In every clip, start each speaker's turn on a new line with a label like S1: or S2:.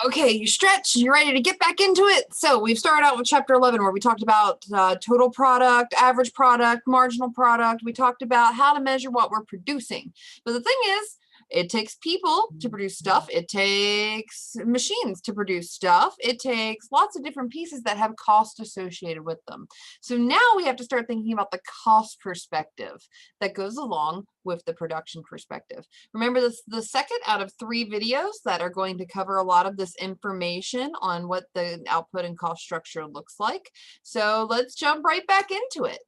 S1: Okay, you stretch, you're ready to get back into it. So we've started out with chapter 11 where we talked about total product, average product, marginal product. We talked about how to measure what we're producing. But the thing is, it takes people to produce stuff. It takes machines to produce stuff. It takes lots of different pieces that have cost associated with them. So now we have to start thinking about the cost perspective that goes along with the production perspective. Remember, this the second out of 3 videos that are going to cover a lot of this information on what the output and cost structure looks like. So let's jump right back into it.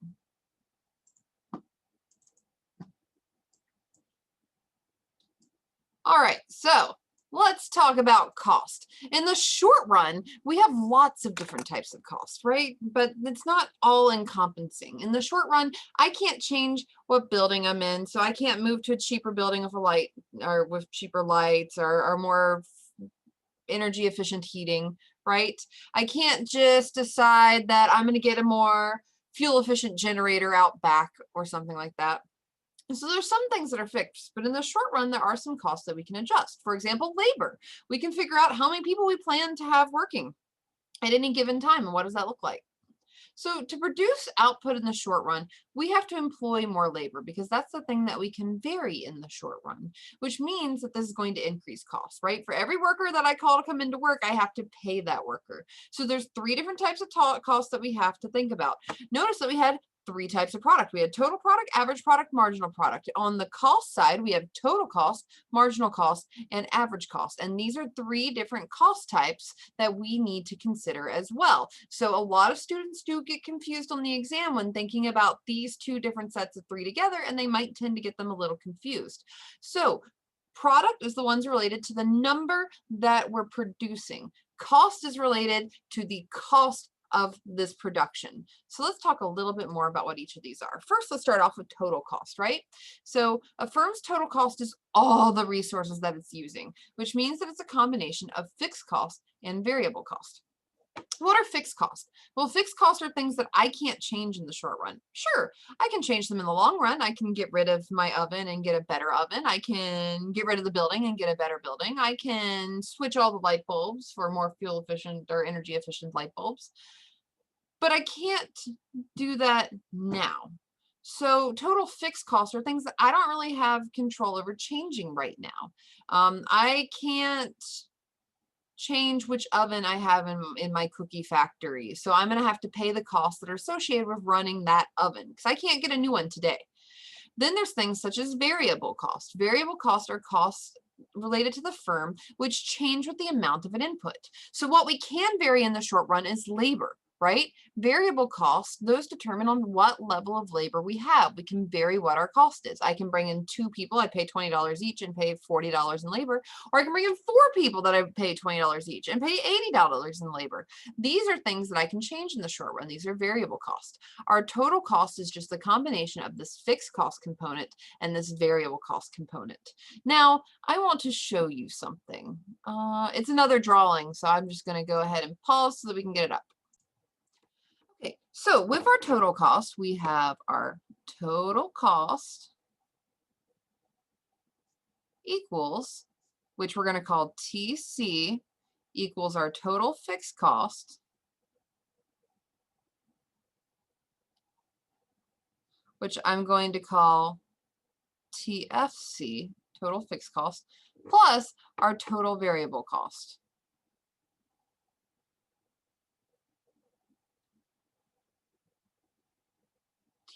S1: All right, so let's talk about cost. In the short run, we have lots of different types of cost, right? But it's not all encompassing. In the short run, I can't change what building I'm in, so I can't move to a cheaper building with a light or with cheaper lights or more energy efficient heating, right? I can't just decide that I'm going to get a more fuel efficient generator out back or something like that. So there's some things that are fixed, but in the short run, there are some costs that we can adjust. For example, labor. We can figure out how many people we plan to have working at any given time, and what does that look like? So to produce output in the short run, we have to employ more labor because that's the thing that we can vary in the short run, which means that this is going to increase costs, right? For every worker that I call to come into work, I have to pay that worker. So there's 3 different types of costs that we have to think about. Notice that we had 3 types of product. We had total product, average product, marginal product. On the cost side, we have total cost, marginal cost, and average cost. And these are 3 different cost types that we need to consider as well. So a lot of students do get confused on the exam when thinking about these 2 different sets of 3 together, and they might tend to get them a little confused. So product is the ones related to the number that we're producing. Cost is related to the cost of this production. So let's talk a little bit more about what each of these are. First, let's start off with total cost, right? So a firm's total cost is all the resources that it's using, which means that it's a combination of fixed cost and variable cost. What are fixed costs? Well, fixed costs are things that I can't change in the short run. Sure, I can change them in the long run. I can get rid of my oven and get a better oven. I can get rid of the building and get a better building. I can switch all the light bulbs for more fuel efficient or energy efficient light bulbs. But I can't do that now. So total fixed costs are things that I don't really have control over changing right now. I can't change which oven I have in my cookie factory. So I'm going to have to pay the costs that are associated with running that oven because I can't get a new one today. Then there's things such as variable cost. Variable costs are costs related to the firm which change with the amount of an input. So what we can vary in the short run is labor, right? Variable costs, those determine on what level of labor we have. We can vary what our cost is. I can bring in 2 people, I pay $20 each and pay $40 in labor, or I can bring in 4 people that I pay $20 each and pay $80 in labor. These are things that I can change in the short run. These are variable costs. Our total cost is just the combination of this fixed cost component and this variable cost component. Now, I want to show you something. It's another drawing, so I'm just going to go ahead and pause so that we can get it up. Okay, so with our total cost, we have our total cost equals, which we're going to call TC, equals our total fixed cost, which I'm going to call TFC, total fixed cost, plus our total variable cost.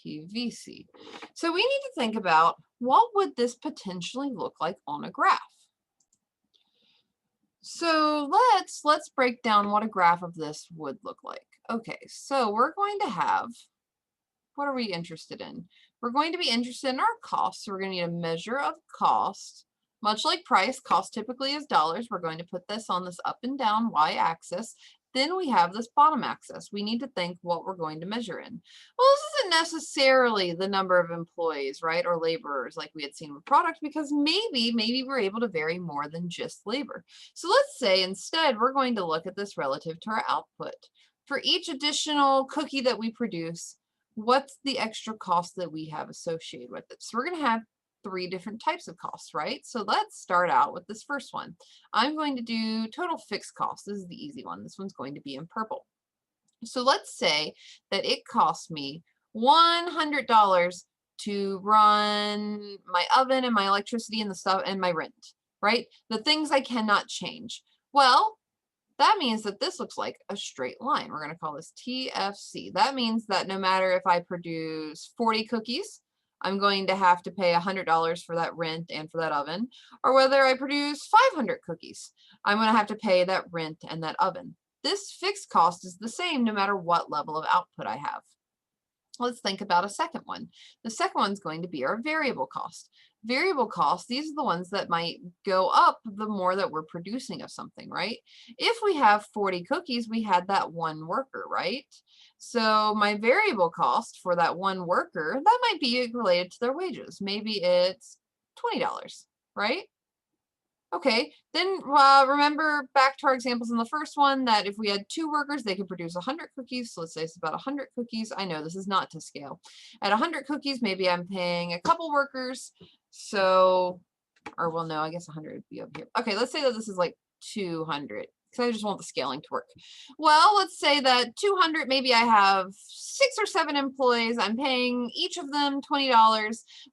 S1: TVC. So we need to think about what would this potentially look like on a graph. So let's break down what a graph of this would look like. Okay, so we're going to have, what are we interested in? We're going to be interested in our costs. So we're going to need a measure of cost. Much like price, cost typically is dollars. We're going to put this on this up and down y-axis. Then we have this bottom axis. We need to think what we're going to measure in. Well, this isn't necessarily the number of employees, right, or laborers like we had seen with product, because maybe we're able to vary more than just labor. So let's say instead we're going to look at this relative to our output. For each additional cookie that we produce, what's the extra cost that we have associated with it? So we're going to have 3 different types of costs, right? So let's start out with this first one. I'm going to do total fixed cost. This is the easy one. This one's going to be in purple. So let's say that it costs me $100 to run my oven and my electricity and the stuff and my rent, right? The things I cannot change. Well, that means that this looks like a straight line. We're going to call this TFC. That means that no matter if I produce 40 cookies, I'm going to have to pay $100 for that rent and for that oven, or whether I produce 500 cookies, I'm going to have to pay that rent and that oven. This fixed cost is the same no matter what level of output I have. Let's think about a second one. The second one's going to be our variable cost. Variable costs, these are the ones that might go up the more that we're producing of something, right? If we have 40 cookies, we had that one worker, right? So my variable cost for that one worker, that might be related to their wages. Maybe it's $20, right? Okay, then remember back to our examples in the first one that if we had 2 workers, they could produce 100 cookies. So let's say it's about 100 cookies. I know this is not to scale. At 100 cookies, maybe I'm paying a couple workers. So, or well, no, I guess 100 would be up here. Okay, let's say that this is like 200. Because I just want the scaling to work. Well, let's say that 200, maybe I have 6 or 7 employees. I'm paying each of them $20.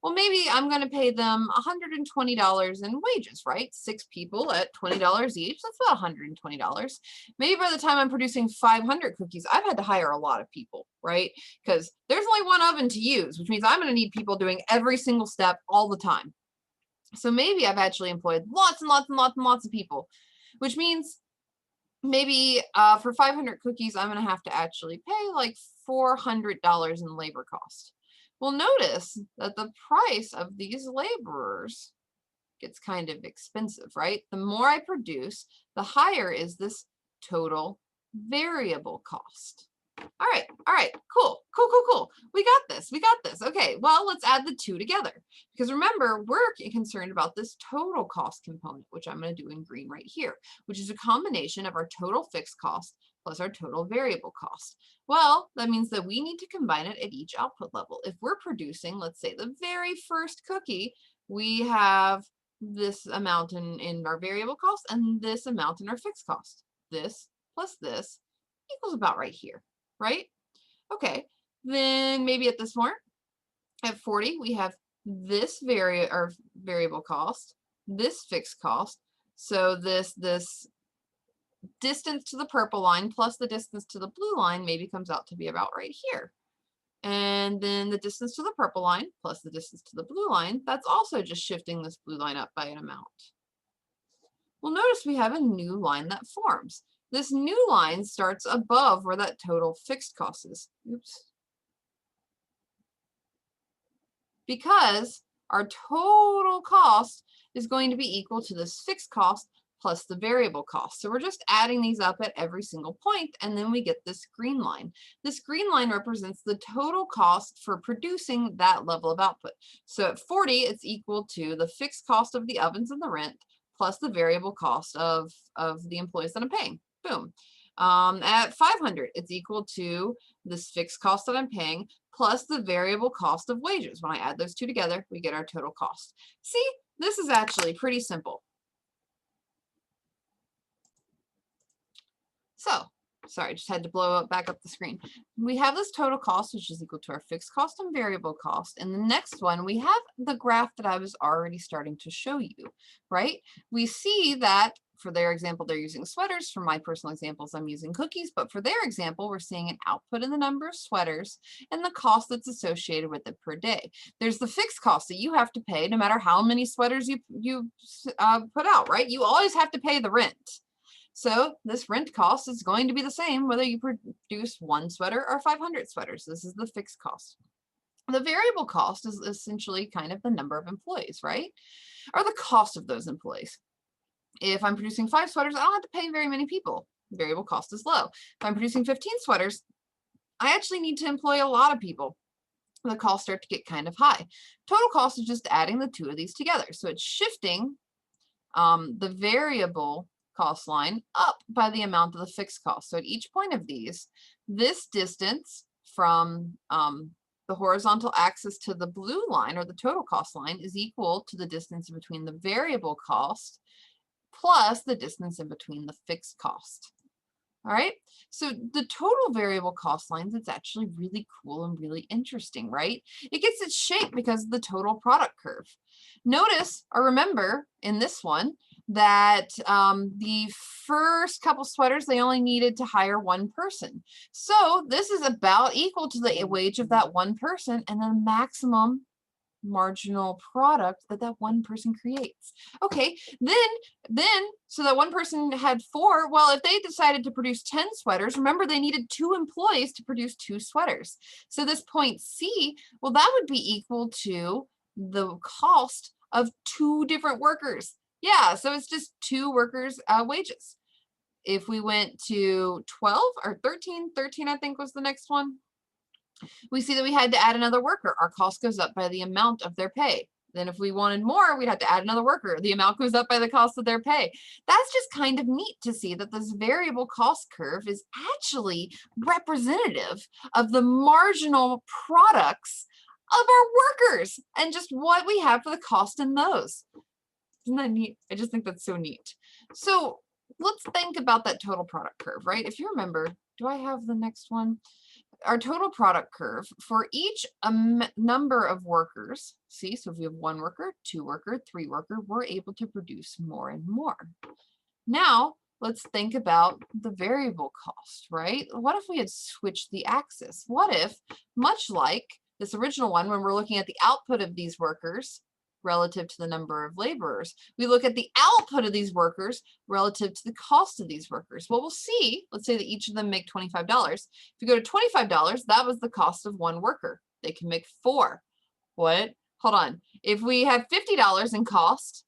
S1: Well, maybe I'm going to pay them $120 in wages, right? 6 people at $20 each. That's about $120. Maybe by the time I'm producing 500 cookies, I've had to hire a lot of people, right? Because there's only one oven to use, which means I'm going to need people doing every single step all the time. So maybe I've actually employed lots and lots and lots and lots of people, which means maybe for 500 cookies, I'm going to have to actually pay like $400 in labor cost. Well, notice that the price of these laborers gets kind of expensive, right? The more I produce, the higher is this total variable cost. All right, cool. We got this. Okay, well, let's add the 2 together. Because remember, we're concerned about this total cost component, which I'm going to do in green right here, which is a combination of our total fixed cost plus our total variable cost. Well, that means that we need to combine it at each output level. If we're producing, let's say, the very first cookie, we have this amount in our variable cost and this amount in our fixed cost. This plus this equals about right here. Right? Okay, then maybe at this more, at 40, we have this variable cost, this fixed cost. So this distance to the purple line plus the distance to the blue line maybe comes out to be about right here. And then the distance to the purple line plus the distance to the blue line, that's also just shifting this blue line up by an amount. Well, notice we have a new line that forms. This new line starts above where that total fixed cost is. Oops. Because our total cost is going to be equal to this fixed cost plus the variable cost. So we're just adding these up at every single point, and then we get this green line. This green line represents the total cost for producing that level of output. So at 40, it's equal to the fixed cost of the ovens and the rent plus the variable cost of the employees that I'm paying. Boom. At 500, it's equal to this fixed cost that I'm paying plus the variable cost of wages. When I add those 2 together, we get our total cost. See, this is actually pretty simple. So, sorry, just had to blow up back up the screen. We have this total cost, which is equal to our fixed cost and variable cost. And the next one, we have the graph that I was already starting to show you, right? We see that for their example, they're using sweaters. For my personal examples, I'm using cookies. But for their example, we're seeing an output in the number of sweaters and the cost that's associated with it per day. There's the fixed cost that you have to pay no matter how many sweaters you put out, right? You always have to pay the rent. So this rent cost is going to be the same whether you produce 1 sweater or 500 sweaters. This is the fixed cost. The variable cost is essentially kind of the number of employees, right? Or the cost of those employees. If I'm producing 5 sweaters, I don't have to pay very many people. The variable cost is low. If I'm producing 15 sweaters, I actually need to employ a lot of people. The costs start to get kind of high. Total cost is just adding the 2 of these together. So it's shifting the variable cost line up by the amount of the fixed cost. So at each point of these, this distance from the horizontal axis to the blue line, or the total cost line, is equal to the distance between the variable cost plus the distance in between the fixed cost. All right, so the total variable cost lines, it's actually really cool and really interesting, right? It gets its shape because of the total product curve. Notice or remember in this one that the first couple sweaters, they only needed to hire one person. So this is about equal to the wage of that one person and the maximum marginal product that that one person creates. Okay, then so that one person had 4. Well, if they decided to produce 10 sweaters, remember they needed 2 employees to produce 2 sweaters. So this point C, well, that would be equal to the cost of 2 different workers. Yeah, so it's just 2 workers' wages. If we went to 12 or 13 I think was the next one, we see that we had to add another worker. Our cost goes up by the amount of their pay. Then if we wanted more, we'd have to add another worker. The amount goes up by the cost of their pay. That's just kind of neat to see that this variable cost curve is actually representative of the marginal products of our workers and just what we have for the cost in those. Isn't that neat? I just think that's so neat. So let's think about that total product curve, right? If you remember, do I have the next one? Our total product curve for each number of workers, see, so if we have 1 worker, 2 worker, 3 worker, we're able to produce more and more. Now, let's think about the variable cost, right? What if we had switched the axis? What if, much like this original one, when we're looking at the output of these workers relative to the number of laborers, we look at the output of these workers relative to the cost of these workers. Well, we'll see, let's say that each of them make $25. If you go to $25, that was the cost of 1 worker. They can make 4. What? Hold on. If we have $50 in cost,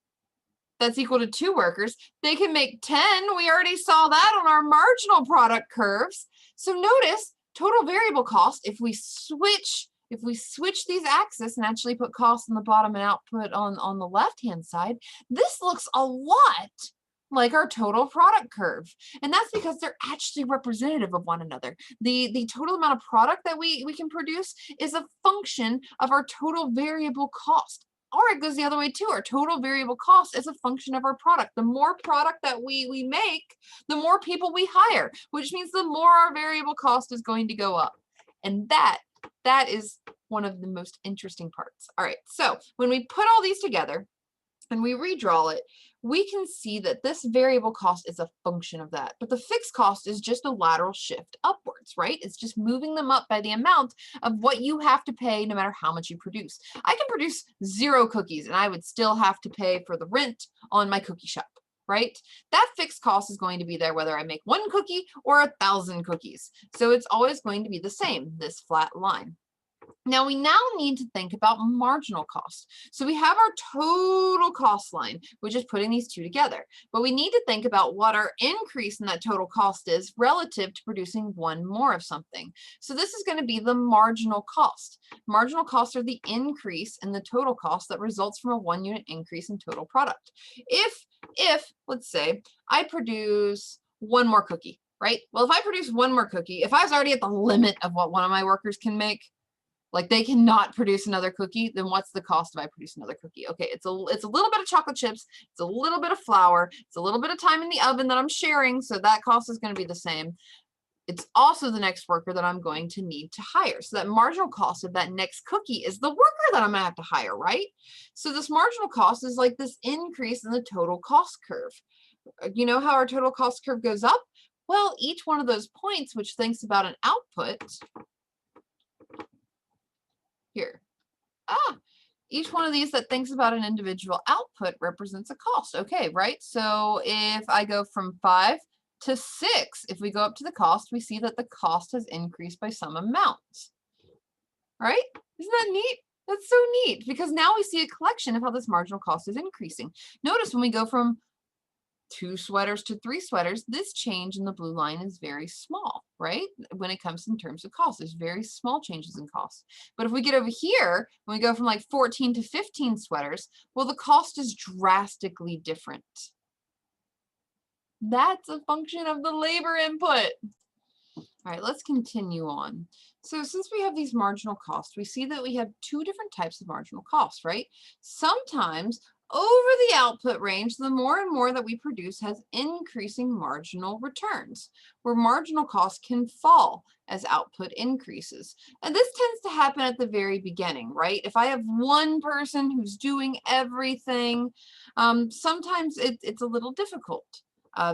S1: that's equal to 2 workers. They can make 10. We already saw that on our marginal product curves. So notice total variable cost, if we switch these axes and actually put cost on the bottom and output on the left-hand side, this looks a lot like our total product curve. And that's because they're actually representative of one another. The total amount of product that we can produce is a function of our total variable cost. Or it goes the other way too. Our total variable cost is a function of our product. The more product that we make, the more people we hire, which means the more our variable cost is going to go up. And that is one of the most interesting parts. All right, so when we put all these together and we redraw it, we can see that this variable cost is a function of that. But the fixed cost is just a lateral shift upwards, right? It's just moving them up by the amount of what you have to pay no matter how much you produce. I can produce 0 cookies and I would still have to pay for the rent on my cookie shop, right? That fixed cost is going to be there whether I make 1 cookie or 1,000 cookies. So it's always going to be the same, this flat line. Now we need to think about marginal cost. So we have our total cost line, which is putting these 2 together. But we need to think about what our increase in that total cost is relative to producing 1 more of something. So this is going to be the marginal cost. Marginal costs are the increase in the total cost that results from a 1 unit increase in total product. If let's say I produce 1 more cookie, right? Well, if I produce 1 more cookie, if I was already at the limit of what one of my workers can make, like they cannot produce another cookie, then what's the cost if I produce another cookie? Okay, it's a little bit of chocolate chips, it's a little bit of flour, it's a little bit of time in the oven that I'm sharing, so that cost is going to be the same. It's also the next worker that I'm going to need to hire. So that marginal cost of that next cookie is the worker that I'm going to have to hire, right? So this marginal cost is like this increase in the total cost curve. You know how our total cost curve goes up? Well, each one of those points, which thinks about an output, here. Each one of these that thinks about an individual output represents a cost. Okay, right? So if I go from 5 to 6, if we go up to the cost, we see that the cost has increased by some amount. Right? Isn't that neat? That's so neat because now we see a collection of how this marginal cost is increasing. Notice when we go from 2 sweaters to 3 sweaters, this change in the blue line is very small, right? When it comes in terms of cost, there's very small changes in cost. But if we get over here, when we go from like 14 to 15 sweaters, well, the cost is drastically different. That's a function of the labor input. All right, let's continue on. So since we have these marginal costs, we see that we have two different types of marginal costs, right? Sometimes over the output range, the more and more that we produce has increasing marginal returns, where marginal costs can fall as output increases. And this tends to happen at the very beginning, right? If I have one person who's doing everything, sometimes it's a little difficult.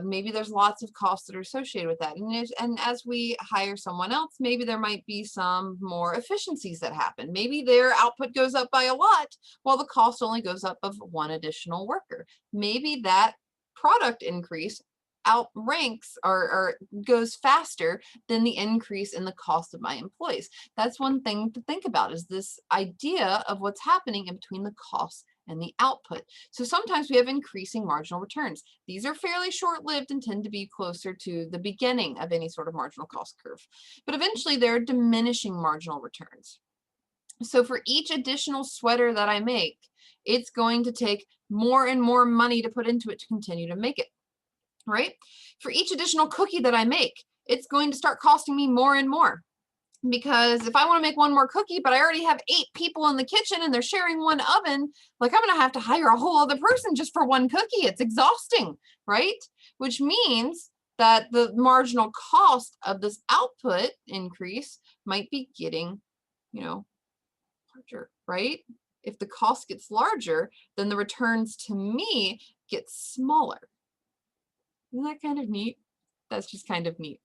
S1: Maybe there's lots of costs that are associated with that. And as we hire someone else, maybe there might be some more efficiencies that happen. Maybe their output goes up by a lot while the cost only goes up of one additional worker. Maybe that product increase outranks or goes faster than the increase in the cost of my employees. That's one thing to think about, is this idea of what's happening in between the costs and the output. So sometimes we have increasing marginal returns. These are fairly short-lived and tend to be closer to the beginning of any sort of marginal cost curve. But eventually there are diminishing marginal returns. So for each additional sweater that I make, it's going to take more and more money to put into it to continue to make it, right? For each additional cookie that I make, it's going to start costing me more and more. Because if I want to make one more cookie, but I already have 8 people in the kitchen and they're sharing one oven, like I'm going to have to hire a whole other person just for one cookie. It's exhausting, right? Which means that the marginal cost of this output increase might be getting, larger, right? If the cost gets larger, then the returns to me get smaller. Isn't that kind of neat? That's just kind of neat.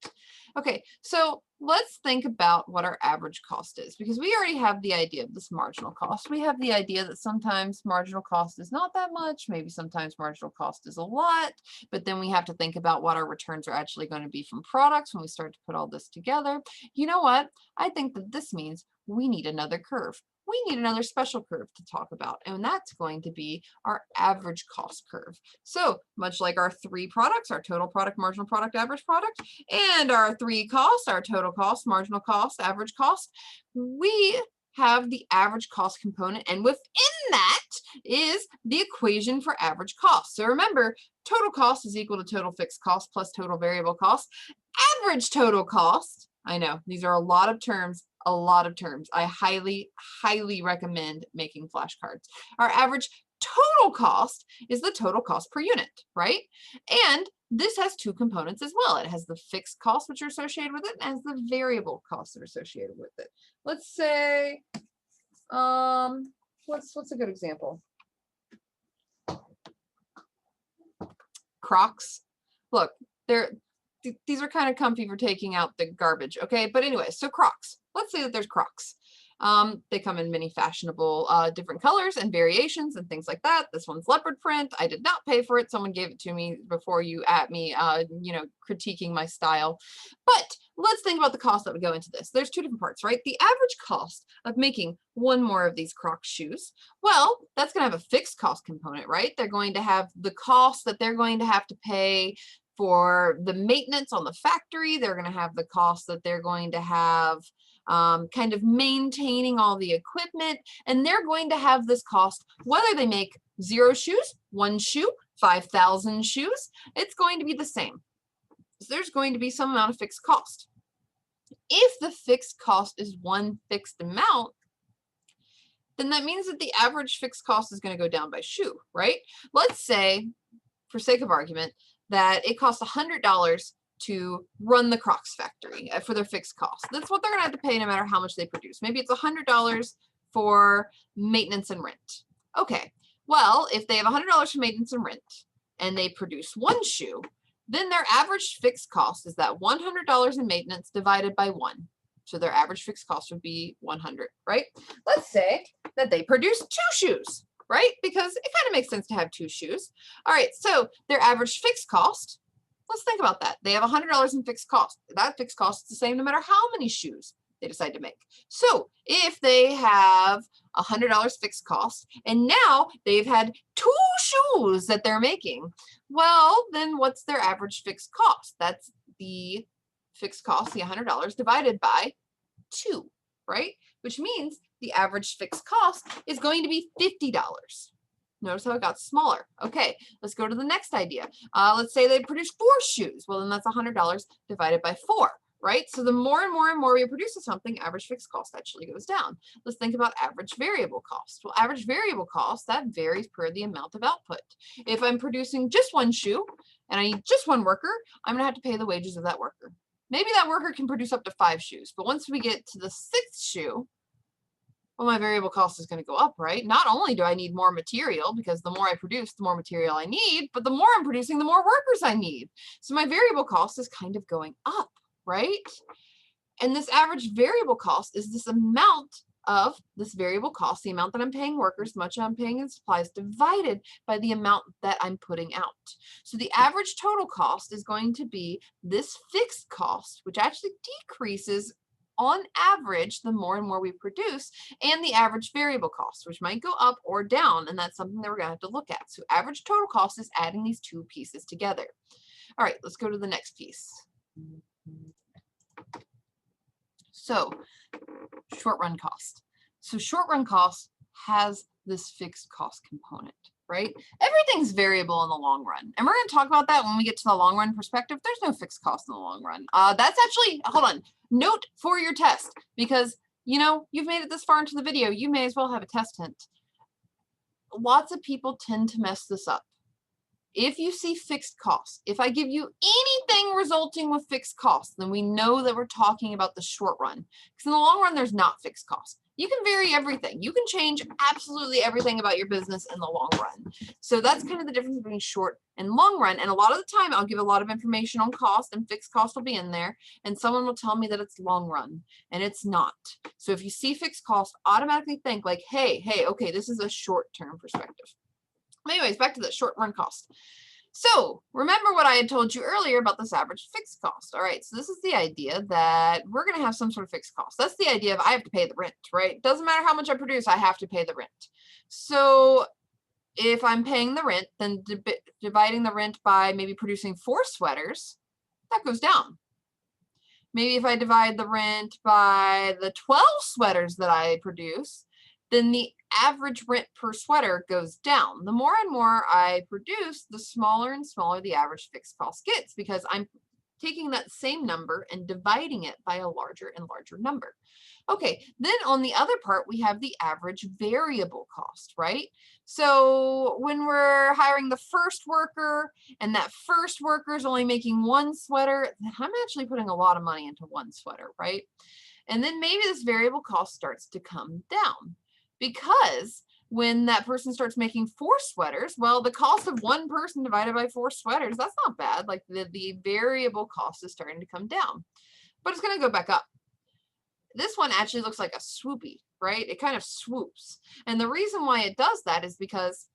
S1: Okay, so let's think about what our average cost is, because we already have the idea of this marginal cost. We have the idea that sometimes marginal cost is not that much, maybe sometimes marginal cost is a lot, but then we have to think about what our returns are actually going to be from products when we start to put all this together. You know what? I think that this means we need another curve. We need another special curve to talk about, and that's going to be our average cost curve. So much like our 3 products, our total product, marginal product, average product, and our 3 costs, our total cost, marginal cost, average cost, we have the average cost component, and within that is the equation for average cost. So remember, total cost is equal to total fixed cost plus total variable cost. Average total cost, I know these are a lot of terms. I highly, highly recommend making flashcards. Our average total cost is the total cost per unit, right? And this has 2 components as well. It has the fixed costs which are associated with it, and has the variable costs that are associated with it. Let's say, what's a good example? Crocs. Look, these are kind of comfy for taking out the garbage, okay? But anyway, so Crocs. Let's say that there's Crocs. They come in many fashionable different colors and variations and things like that. This one's leopard print. I did not pay for it. Someone gave it to me before you at me, critiquing my style. But let's think about the cost that would go into this. There's 2 different parts, right? The average cost of making one more of these Crocs shoes, well, that's going to have a fixed cost component, right? They're going to have the cost that they're going to have to pay for the maintenance on the factory. They're going to have the cost that they're going to have kind of maintaining all the equipment, and they're going to have this cost whether they make 0 shoes, 1 shoe, 5,000 shoes. It's going to be the same. So there's going to be some amount of fixed cost. If the fixed cost is one fixed amount, then that means that the average fixed cost is going to go down by shoe, right? Let's say, for sake of argument, that it costs $100 to run the Crocs factory for their fixed cost. That's what they're going to have to pay no matter how much they produce. Maybe it's $100 for maintenance and rent. Okay, well, if they have $100 for maintenance and rent and they produce 1 shoe, then their average fixed cost is that $100 in maintenance divided by 1. So their average fixed cost would be 100, right? Let's say that they produce 2 shoes, right? Because it kind of makes sense to have 2 shoes. All right, so their average fixed cost, let's think about that. They have $100 in fixed cost. That fixed cost is the same no matter how many shoes they decide to make. So if they have $100 fixed cost and now they've had 2 shoes that they're making, well, then what's their average fixed cost? That's the fixed cost, the $100 divided by 2, right? Which means the average fixed cost is going to be $50. Notice how it got smaller. Okay, let's go to the next idea. Let's say they produce 4 shoes. Well, then that's $100 divided by 4. right? So the more and more and more we produce of something, average fixed cost actually goes down. Let's think about average variable cost. Well, average variable cost, that varies per the amount of output. If I'm producing just one shoe and I need just one worker, I'm gonna have to pay the wages of that worker. Maybe that worker can produce up to 5 shoes, but once we get to the 6th shoe, well, my variable cost is going to go up, right? Not only do I need more material, because the more I produce, the more material I need, but the more I'm producing, the more workers I need. So my variable cost is kind of going up, right? And this average variable cost is this amount of this variable cost, the amount that I'm paying workers, much I'm paying in supplies, divided by the amount that I'm putting out. So the average total cost is going to be this fixed cost, which actually decreases on average the more and more we produce, and the average variable cost, which might go up or down, and that's something that we're going to have to look at. So average total cost is adding these two pieces together. All right, let's go to the next piece. So short run cost. So short run cost has this fixed cost component, right? Everything's variable in the long run. And we're going to talk about that when we get to the long run perspective. There's no fixed cost in the long run. That's actually, hold on, note for your test, because you know, you've made it this far into the video, you may as well have a test hint. Lots of people tend to mess this up. If you see fixed costs, if I give you anything resulting with fixed costs, then we know that we're talking about the short run. Because in the long run, there's not fixed costs. You can vary everything. You can change absolutely everything about your business in the long run. So that's kind of the difference between short and long run. And a lot of the time, I'll give a lot of information on cost, and fixed cost will be in there. And someone will tell me that it's long run, and it's not. So if you see fixed cost, automatically think like, hey, okay, this is a short-term perspective. Anyways, back to the short run cost. So remember what I had told you earlier about this average fixed cost. All right, so this is the idea that we're going to have some sort of fixed cost. That's the idea of I have to pay the rent, right? Doesn't matter how much I produce, I have to pay the rent. So if I'm paying the rent, then dividing the rent by maybe producing 4 sweaters, that goes down. Maybe if I divide the rent by the 12 sweaters that I produce, then the average rent per sweater goes down. The more and more I produce, the smaller and smaller the average fixed cost gets, because I'm taking that same number and dividing it by a larger and larger number. Okay, then on the other part, we have the average variable cost, right? So when we're hiring the first worker and that first worker is only making 1 sweater, then I'm actually putting a lot of money into 1 sweater, right? And then maybe this variable cost starts to come down. Because when that person starts making 4 sweaters, well, the cost of 1 person divided by 4 sweaters, that's not bad. Like the variable cost is starting to come down, but it's going to go back up. This one actually looks like a swoopy, right? It kind of swoops. And the reason why it does that is because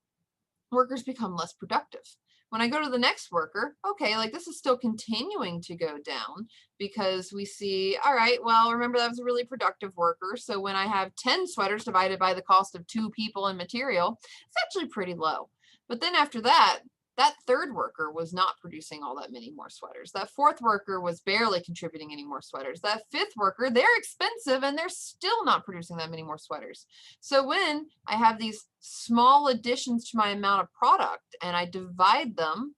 S1: workers become less productive. When I go to the next worker, okay, like this is still continuing to go down, because we see, all right, well, remember that was a really productive worker. So when I have 10 sweaters divided by the cost of 2 people and material, it's actually pretty low. But then after that, that third worker was not producing all that many more sweaters. That fourth worker was barely contributing any more sweaters. That fifth worker, they're expensive and they're still not producing that many more sweaters. So when I have these small additions to my amount of product and I divide them,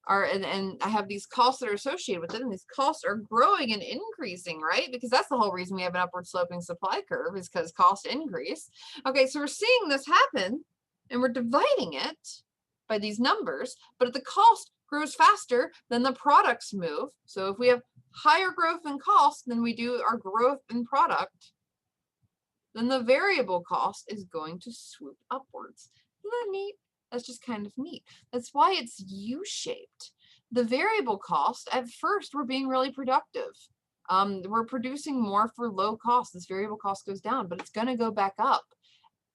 S1: and I have these costs that are associated with it, and these costs are growing and increasing, right? Because that's the whole reason we have an upward sloping supply curve, is because costs increase. Okay, so we're seeing this happen and we're dividing it by these numbers, but if the cost grows faster than the products move, so if we have higher growth in cost than we do our growth in product, then the variable cost is going to swoop upwards. Isn't that neat? That's just kind of neat. That's why it's U-shaped. The variable cost, at first, we're being really productive. We're producing more for low cost. This variable cost goes down, but it's going to go back up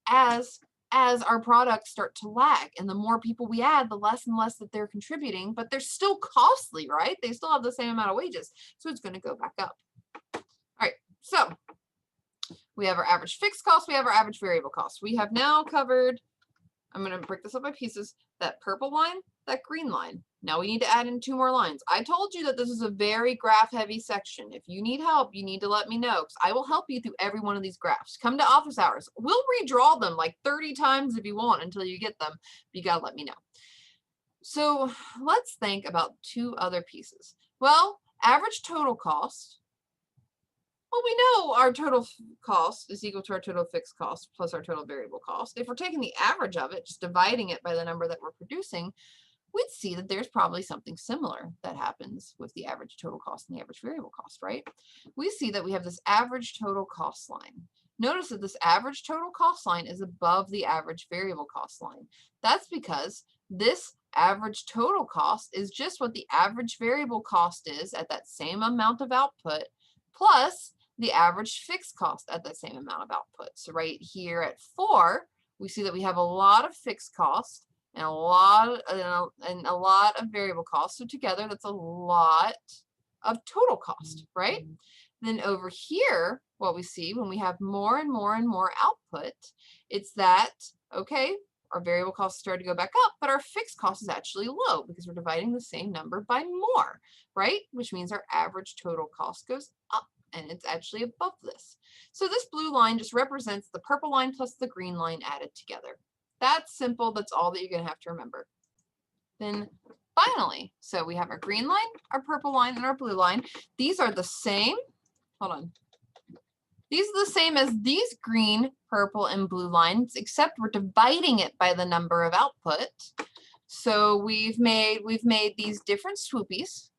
S1: as our products start to lag. And the more people we add, the less and less that they're contributing, but they're still costly, right? They still have the same amount of wages. So it's going to go back up. All right, so we have our average fixed cost, we have our average variable cost. We have now covered, I'm going to break this up by pieces, that purple line, that green line. Now we need to add in 2 more lines. I told you that this is a very graph heavy section. If you need help, you need to let me know, because I will help you through every one of these graphs. Come to office hours. We'll redraw them like 30 times if you want until you get them. You got to let me know. So let's think about 2 other pieces. Well, average total cost. Well, we know our total cost is equal to our total fixed cost plus our total variable cost. If we're taking the average of it, just dividing it by the number that we're producing, we'd see that there's probably something similar that happens with the average total cost and the average variable cost, right? We see that we have this average total cost line. Notice that this average total cost line is above the average variable cost line. That's because this average total cost is just what the average variable cost is at that same amount of output plus the average fixed cost at that same amount of output. So right here at 4, we see that we have a lot of fixed cost and a lot of variable costs. So together, that's a lot of total cost, right? Then over here, what we see when we have more and more and more output, it's that, okay, our variable costs started to go back up, but our fixed cost is actually low because we're dividing the same number by more, right? Which means our average total cost goes up and it's actually above this. So this blue line just represents the purple line plus the green line added together. That's simple. That's all that you're going to have to remember. Then finally, so we have our green line, our purple line, and our blue line. These are the same. Hold on. These are the same as these green, purple, and blue lines, except we're dividing it by the number of output. So we've made these different swoopies.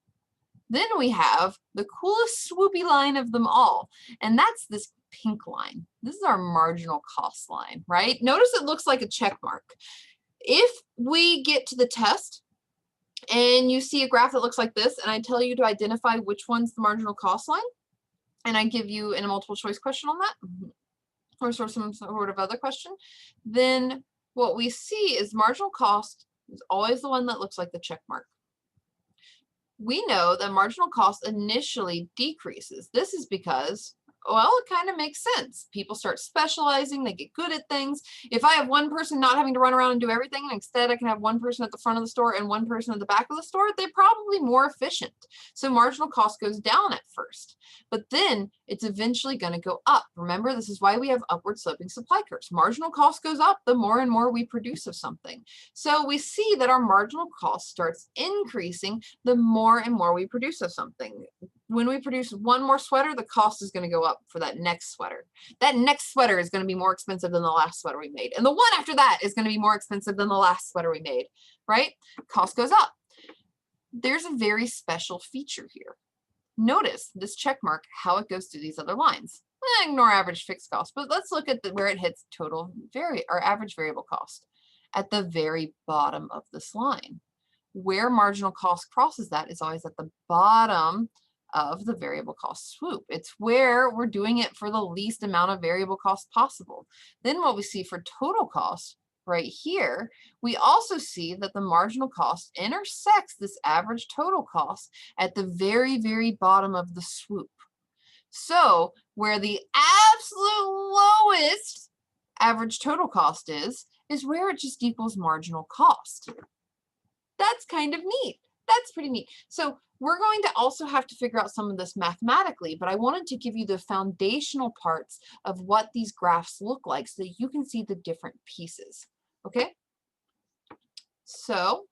S1: Then we have the coolest swoopy line of them all, and that's this pink line. This is our marginal cost line, right? Notice it looks like a check mark. If we get to the test and you see a graph that looks like this, and I tell you to identify which one's the marginal cost line, and I give you a multiple choice question on that, or some sort of other question, then what we see is marginal cost is always the one that looks like the check mark. We know that marginal cost initially decreases. This is because, well, it kind of makes sense. People start specializing, they get good at things. If I have one person not having to run around and do everything, and instead I can have one person at the front of the store and one person at the back of the store, they're probably more efficient. So marginal cost goes down at first, but then it's eventually going to go up. Remember, this is why we have upward sloping supply curves. Marginal cost goes up the more and more we produce of something. So we see that our marginal cost starts increasing the more and more we produce of something. When we produce one more sweater, the cost is going to go up for that next sweater. That next sweater is going to be more expensive than the last sweater we made. And the one after that is going to be more expensive than the last sweater we made, right? Cost goes up. There's a very special feature here. Notice this check mark, how it goes through these other lines. Ignore average fixed cost, but let's look at where it hits average variable cost at the very bottom of this line. Where marginal cost crosses that is always at the bottom of the variable cost swoop. It's where we're doing it for the least amount of variable cost possible. Then what we see for total cost right here, we also see that the marginal cost intersects this average total cost at the very, very bottom of the swoop. So where the absolute lowest average total cost is where it just equals marginal cost. That's kind of neat. That's pretty neat. So we're going to also have to figure out some of this mathematically, but I wanted to give you the foundational parts of what these graphs look like so that you can see the different pieces. Okay? So,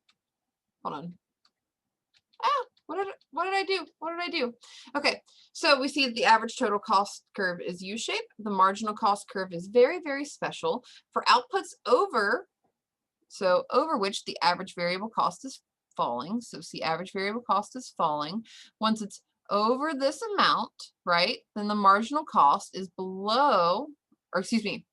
S1: hold on. What did I do? What did I do? Okay, so we see that the average total cost curve is U-shaped. The marginal cost curve is very, very special for outputs over which the average variable cost is falling. So see, average variable cost is falling. Once it's over this amount, right, then the marginal cost is below, or excuse me,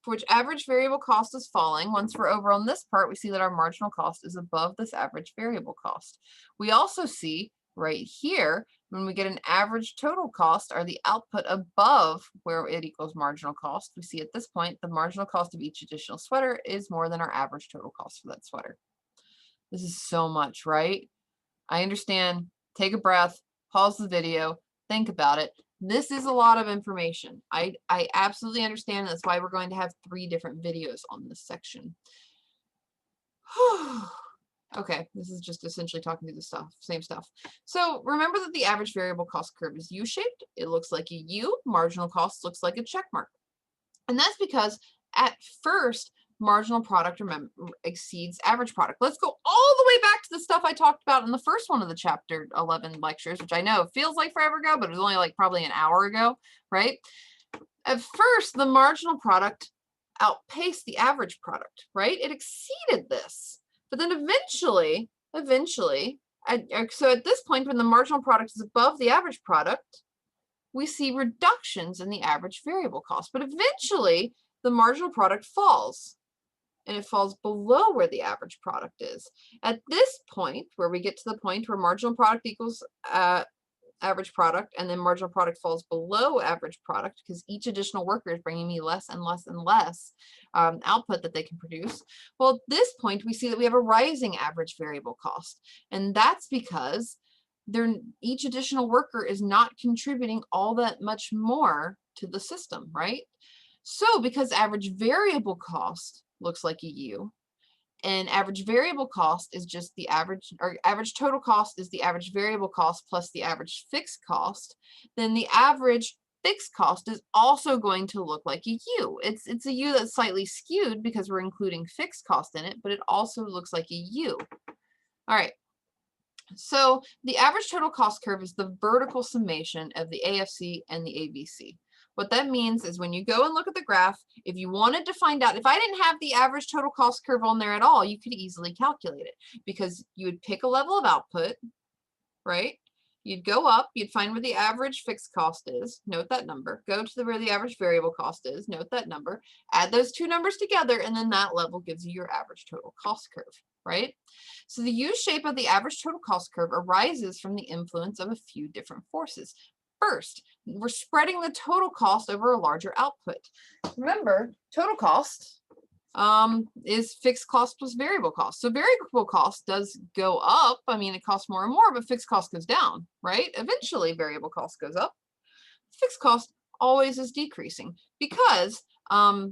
S1: for which average variable cost is falling. Once we're over on this part, we see that our marginal cost is above this average variable cost. We also see right here, when we get an average total cost, or the output above where it equals marginal cost, we see at this point the marginal cost of each additional sweater is more than our average total cost for that sweater. This is so much, right? I understand. Take a breath, pause the video, think about it. This is a lot of information. I absolutely understand. That's why we're going to have 3 different videos on this section. Okay, this is just essentially talking through the same stuff. So remember that the average variable cost curve is U-shaped. It looks like a U. Marginal cost looks like a check mark. And that's because at first, marginal product exceeds average product. Let's go all the way back to the stuff I talked about in the first one of the chapter 11 lectures, which I know feels like forever ago, but it was only like probably an hour ago, right? At first, the marginal product outpaced the average product, right? It exceeded this, but then eventually, so at this point, when the marginal product is above the average product, we see reductions in the average variable cost, but eventually the marginal product falls, and it falls below where the average product is. At this point, where we get to the point where marginal product equals average product, and then marginal product falls below average product because each additional worker is bringing me less and less and less output that they can produce. Well, at this point, we see that we have a rising average variable cost, and that's because each additional worker is not contributing all that much more to the system, right? So because average variable cost looks like a U, and average variable cost is just the average, or average total cost is the average variable cost plus the average fixed cost, then the average fixed cost is also going to look like a U. It's a U that's slightly skewed because we're including fixed cost in it, but it also looks like a U. All right. So the average total cost curve is the vertical summation of the AFC and the ABC. What that means is when you go and look at the graph, if you wanted to find out, if I didn't have the average total cost curve on there at all, you could easily calculate it because you would pick a level of output, right? You'd go up, you'd find where the average fixed cost is, note that number, go to where the average variable cost is, note that number, add those two numbers together, and then that level gives you your average total cost curve, right? So the U shape of the average total cost curve arises from the influence of a few different forces. First, we're spreading the total cost over a larger output. Remember, total cost is fixed cost plus variable cost. So variable cost does go up. I mean, it costs more and more, but fixed cost goes down, right? Eventually, variable cost goes up. Fixed cost always is decreasing because our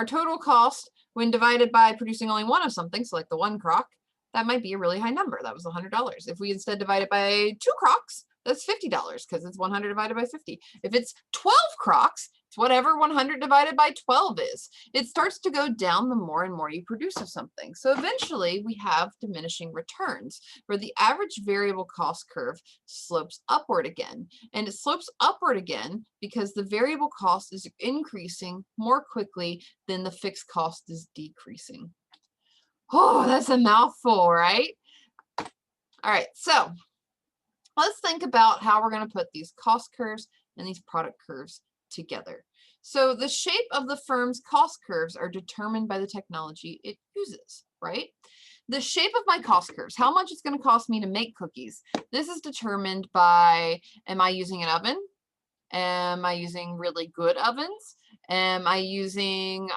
S1: total cost, when divided by producing only one of something, so like the one crock, that might be a really high number. That was $100. If we instead divide it by 2 crocks, that's $50 because it's 100 divided by 50. If it's 12 crocks, it's whatever 100 divided by 12 is. It starts to go down the more and more you produce of something. So eventually we have diminishing returns where the average variable cost curve slopes upward again. And it slopes upward again because the variable cost is increasing more quickly than the fixed cost is decreasing. Oh, that's a mouthful, right? All right, so let's think about how we're going to put these cost curves and these product curves together. So the shape of the firm's cost curves are determined by the technology it uses, right? The shape of my cost curves, how much it's going to cost me to make cookies, this is determined by, am I using an oven? Am I using really good ovens? Am I using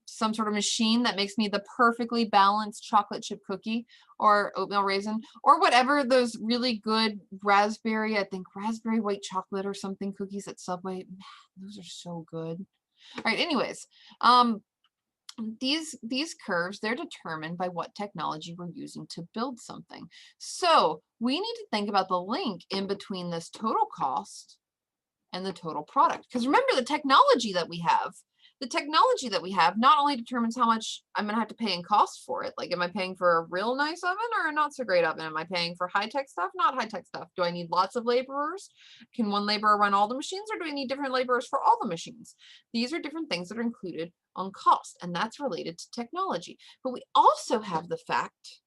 S1: some sort of machine that makes me the perfectly balanced chocolate chip cookie or oatmeal raisin or whatever those really good raspberry, I think raspberry white chocolate or something cookies at Subway. Man, those are so good. All right, anyways, these curves, they're determined by what technology we're using to build something. So we need to think about the link in between this total cost and the total product. Because remember, the technology that we have not only determines how much I'm going to have to pay in cost for it. Like, am I paying for a real nice oven or a not so great oven? Am I paying for high-tech stuff, not high-tech stuff? Do I need lots of laborers? Can one laborer run all the machines, or do I need different laborers for all the machines? These are different things that are included on cost, and that's related to technology. But we also have the fact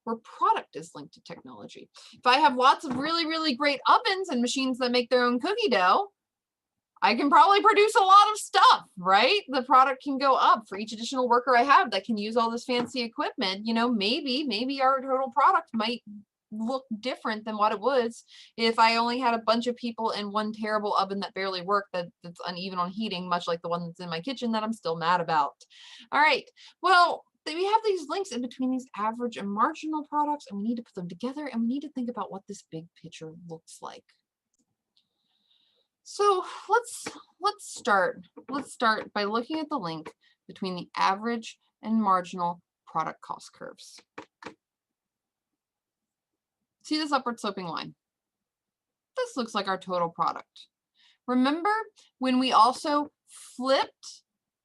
S1: where product is linked to technology. If I have lots of really, really great ovens and machines that make their own cookie dough, I can probably produce a lot of stuff, right? The product can go up for each additional worker I have that can use all this fancy equipment. You know, maybe our total product might look different than what it was if I only had a bunch of people in one terrible oven that barely worked, that's uneven on heating, much like the one that's in my kitchen that I'm still mad about. All right, well, we have these links in between these average and marginal products, and we need to put them together, and we need to think about what this big picture looks like. So let's start by looking at the link between the average and marginal product cost curves. See this upward sloping line? This looks like our total product. Remember when we also flipped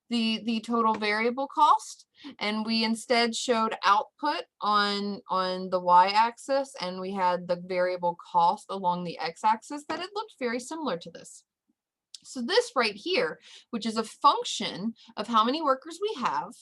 S1: the total variable cost, and we instead showed output on the y-axis, and we had the variable cost along the x-axis, that it looked very similar to this. So this right here, which is a function of how many workers we have,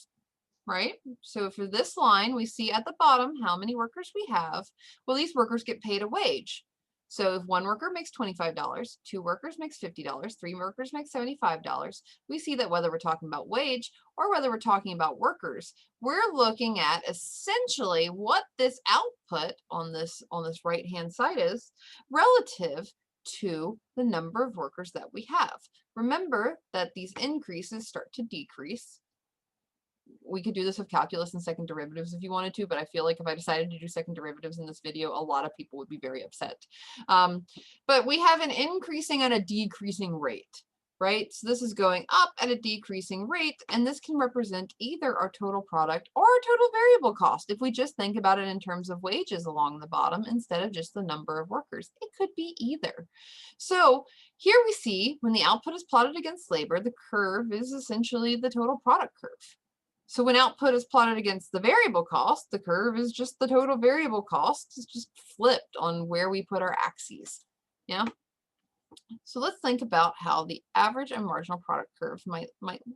S1: right? So for this line, we see at the bottom how many workers we have. Well, these workers get paid a wage. So if one worker makes $25, two workers makes $50, three workers make $75, we see that whether we're talking about wage or whether we're talking about workers, we're looking at essentially what this output on this right-hand side is relative to the number of workers that we have. Remember that these increases start to decrease. We could do this with calculus and second derivatives if you wanted to, but I feel like if I decided to do second derivatives in this video, a lot of people would be very upset. But we have an increasing and a decreasing rate, right? So this is going up at a decreasing rate, and this can represent either our total product or our total variable cost. If we just think about it in terms of wages along the bottom instead of just the number of workers, it could be either. So here we see when the output is plotted against labor, the curve is essentially the total product curve. So when output is plotted against the variable cost, the curve is just the total variable cost. It's just flipped on where we put our axes. Yeah. So let's think about how the average and marginal product curves might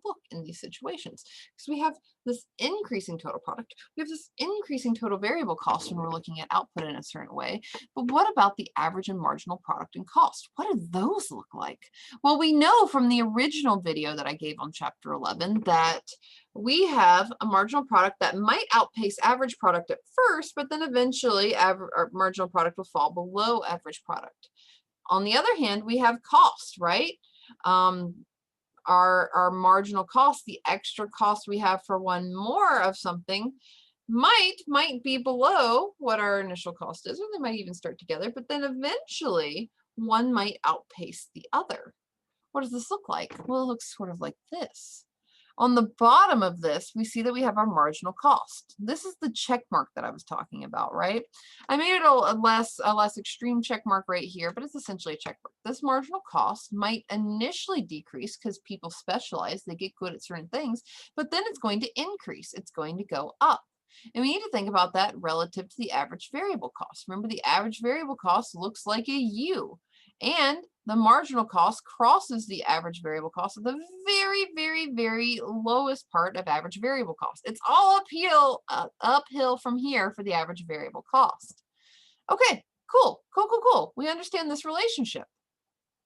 S1: look in these situations. Because we have this increasing total product, we have this increasing total variable cost when we're looking at output in a certain way. But what about the average and marginal product and cost? What do those look like? Well, we know from the original video that I gave on chapter 11 that we have a marginal product that might outpace average product at first, but then eventually marginal product will fall below average product. On the other hand, we have cost, right? Our marginal cost, the extra cost we have for one more of something might be below what our initial cost is, or they might even start together, but then eventually one might outpace the other. What does this look like? Well, it looks sort of like this. On the bottom of this, we see that we have our marginal cost. This is the check mark that I was talking about, right? I made it a less extreme check mark right here, but it's essentially a check mark. This marginal cost might initially decrease because people specialize, they get good at certain things, but then it's going to increase. It's going to go up. And we need to think about that relative to the average variable cost. Remember, the average variable cost looks like a U, and the marginal cost crosses the average variable cost at the very, very, very lowest part of average variable cost. It's all uphill from here for the average variable cost. Okay, cool. We understand this relationship.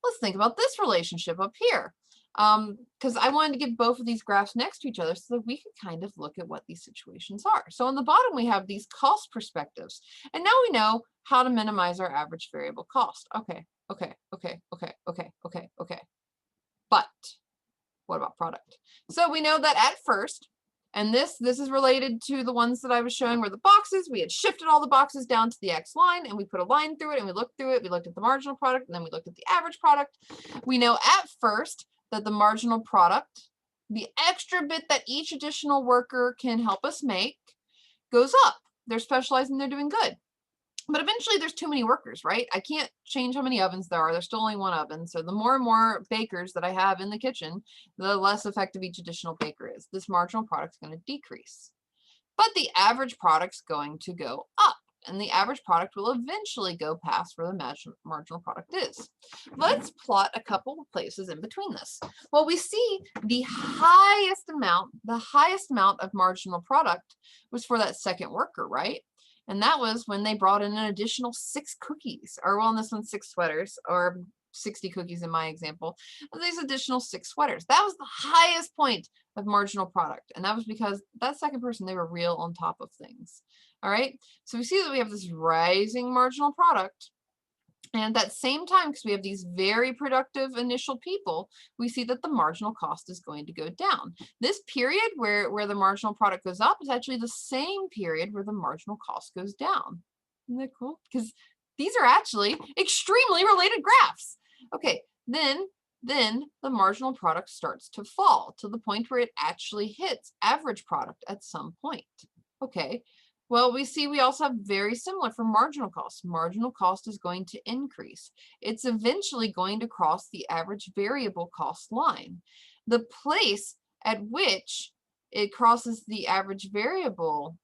S1: Let's think about this relationship up here. Because I wanted to get both of these graphs next to each other so that we could kind of look at what these situations are. So on the bottom, we have these cost perspectives. And now we know how to minimize our average variable cost. Okay. But what about product? So we know that at first, and this is related to the ones that I was showing where the boxes, we had shifted all the boxes down to the X line, and we put a line through it, and we looked through it. We looked at the marginal product, and then we looked at the average product. We know at first that the marginal product, the extra bit that each additional worker can help us make, goes up. They're specializing, they're doing good. But eventually there's too many workers, right? I can't change how many ovens there are. There's still only one oven. So the more and more bakers that I have in the kitchen, the less effective each additional baker is. This marginal product is going to decrease. But the average product's going to go up. And the average product will eventually go past where the marginal product is. Let's plot a couple of places in between this. Well, we see the highest amount of marginal product was for that second worker, right? And that was when they brought in an additional 6 cookies, or well, in this one, 6 sweaters, or 60 cookies in my example. These additional 6 sweaters. That was the highest point of marginal product. And that was because that second person, they were real on top of things. All right. So we see that we have this rising marginal product. And at that same time, because we have these very productive initial people, we see that the marginal cost is going to go down. This period where the marginal product goes up is actually the same period where the marginal cost goes down. Isn't that cool? Because these are actually extremely related graphs. Okay, then the marginal product starts to fall to the point where it actually hits average product at some point. Okay, Well, we see we also have very similar for marginal cost. Marginal cost is going to increase. It's eventually going to cross the average variable cost line. The place at which it crosses the average variable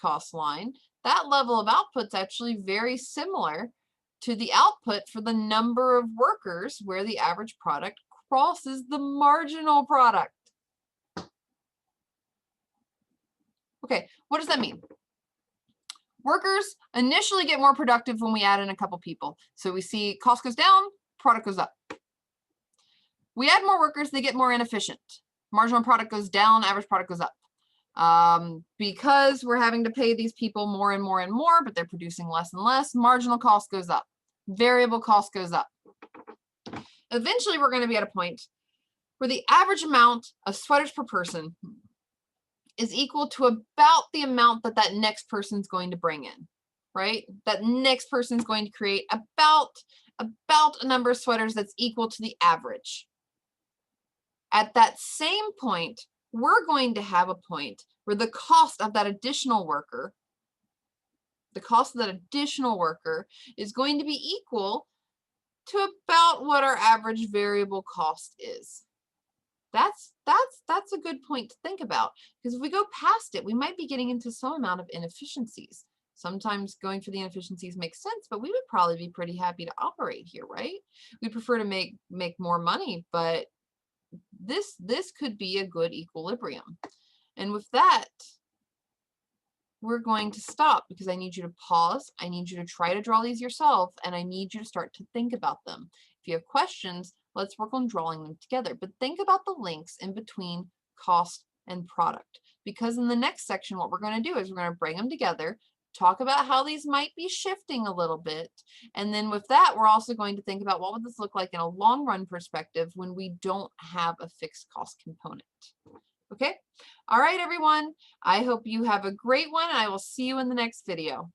S1: cost line, that level of output is actually very similar to the output for the number of workers where the average product crosses the marginal product. Okay, what does that mean? Workers initially get more productive when we add in a couple people. So we see cost goes down, product goes up. We add more workers, they get more inefficient. Marginal product goes down, average product goes up. Because we're having to pay these people more and more and more, but they're producing less and less, marginal cost goes up. Variable cost goes up. Eventually, we're going to be at a point where the average amount of sweaters per person is equal to about the amount that that next person's going to bring in, right? That next person's going to create about a number of sweaters that's equal to the average. At that same point, we're going to have a point where the cost of that additional worker, is going to be equal to about what our average variable cost is. That's a good point to think about, because if we go past it, we might be getting into some amount of inefficiencies. Sometimes going for the inefficiencies makes sense, but we would probably be pretty happy to operate here, right? We prefer to make more money, but this could be a good equilibrium. And with that, we're going to stop, because I need you to pause. I need you to try to draw these yourself, and I need you to start to think about them. If you have questions, let's work on drawing them together. But think about the links in between cost and product, because in the next section, what we're going to do is we're going to bring them together, talk about how these might be shifting a little bit. And then with that, we're also going to think about what would this look like in a long run perspective when we don't have a fixed cost component. Okay. All right, everyone. I hope you have a great one. I will see you in the next video.